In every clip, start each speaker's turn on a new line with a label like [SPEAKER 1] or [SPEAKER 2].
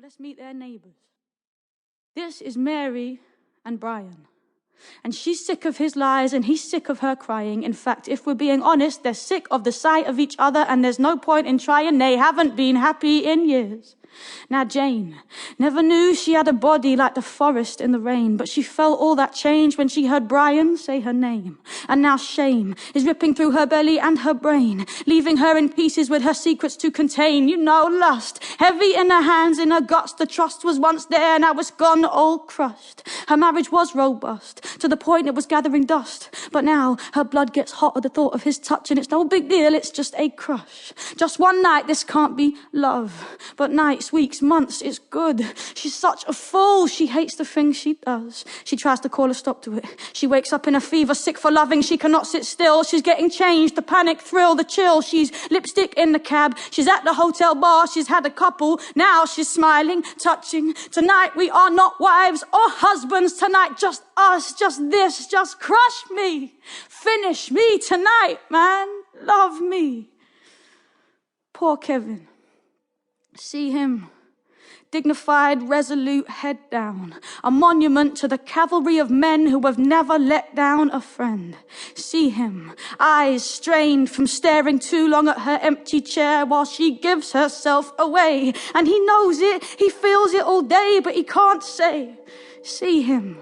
[SPEAKER 1] let's meet their neighbours. This is Mary and Brian. And she's sick of his lies and he's sick of her crying. In fact, if we're being honest, they're sick of the sight of each other and there's no point in trying. They haven't been happy in years. Now Jane never knew she had a body like the forest in the rain, but she felt all that change when she heard Brian say her name. And now shame is ripping through her belly and her brain, leaving her in pieces with her secrets to contain. You know, lust, heavy in her hands, in her guts. The trust was once there, now it's gone all crushed. Her marriage was robust, to the point it was gathering dust. But now her blood gets hot at the thought of his touch, and it's no big deal, it's just a crush. Just one night, this can't be love. But nights, weeks, months, it's good. She's such a fool, she hates the things she does. She tries to call a stop to it. She wakes up in a fever, sick for loving, she cannot sit still. She's getting changed, the panic, thrill, the chill. She's lipstick in the cab, she's at the hotel bar, she's had a couple, now she's smiling, touching. Tonight we are not wives or husbands, tonight just us, just this, just crush me, finish me tonight, man, love me. Poor Kevin. See him, dignified, resolute, head down, a monument to the cavalry of men who have never let down a friend. See him, eyes strained from staring too long at her empty chair while she gives herself away. And he knows it, he feels it all day, but he can't say. See him,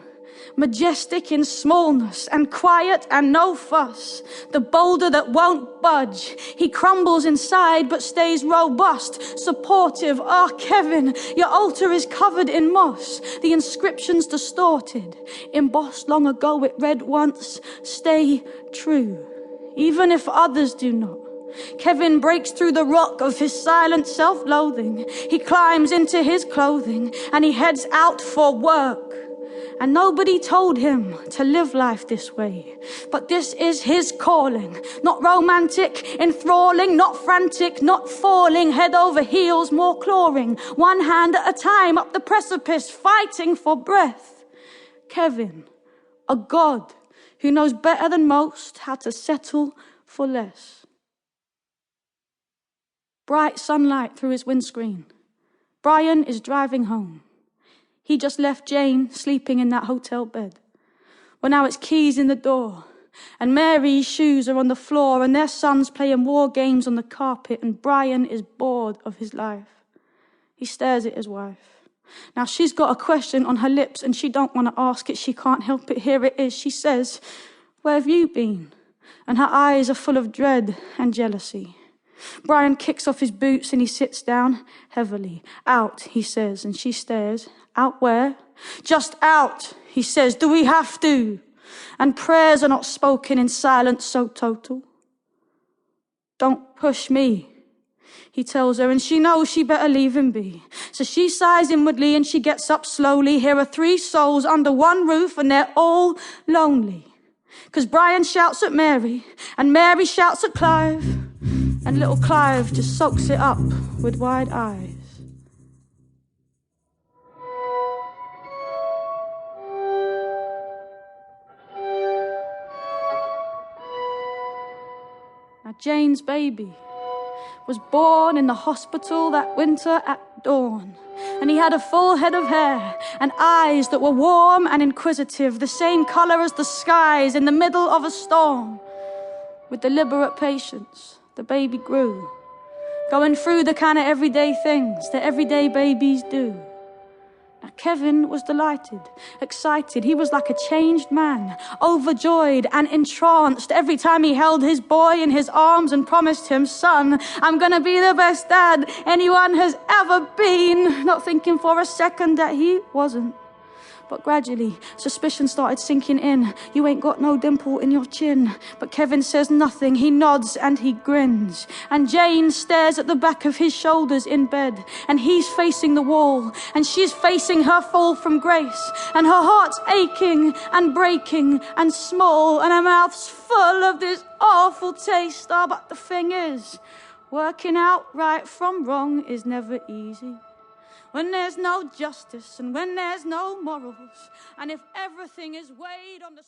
[SPEAKER 1] majestic in smallness and quiet and no fuss, the boulder that won't budge. He crumbles inside but stays robust, supportive. Ah, Kevin, your altar is covered in moss, the inscription's distorted, embossed long ago. It read once, stay true, even if others do not. Kevin breaks through the rock of his silent self-loathing. He climbs into his clothing and he heads out for work. And nobody told him to live life this way. But this is his calling. Not romantic, enthralling, not frantic, not falling head over heels, more clawing, one hand at a time up the precipice, fighting for breath. Kevin, a god who knows better than most how to settle for less. Bright sunlight through his windscreen. Brian is driving home. He just left Jane sleeping in that hotel bed. Well, now it's keys in the door, and Mary's shoes are on the floor, and their son's playing war games on the carpet, and Brian is bored of his life. He stares at his wife. Now she's got a question on her lips, and she don't want to ask it. She can't help it. Here it is. She says, "Where have you been?" And her eyes are full of dread and jealousy. Brian kicks off his boots and he sits down heavily. "Out," he says, and she stares. "Out where?" "Just out," he says. "Do we have to?" And prayers are not spoken in silence so total. "Don't push me," he tells her, and she knows she better leave him be. So she sighs inwardly and she gets up slowly. Here are 3 souls under one roof and they're all lonely. 'Cause Brian shouts at Mary and Mary shouts at Clive, and little Clive just soaks it up with wide eyes. Now Jane's baby was born in the hospital that winter at dawn, and he had a full head of hair and eyes that were warm and inquisitive, the same color as the skies in the middle of a storm. With deliberate patience, the baby grew, going through the kind of everyday things that everyday babies do. Now Kevin was delighted, excited. He was like a changed man, overjoyed and entranced every time he held his boy in his arms and promised him, "Son, I'm gonna be the best dad anyone has ever been," not thinking for a second that he wasn't. But gradually, suspicion started sinking in. "You ain't got no dimple in your chin." But Kevin says nothing. He nods and he grins. And Jane stares at the back of his shoulders in bed. And he's facing the wall. And she's facing her fall from grace. And her heart's aching and breaking and small. And her mouth's full of this awful taste. Oh, but the thing is, working out right from wrong is never easy. When there's no justice and when there's no morals, and if everything is weighed on the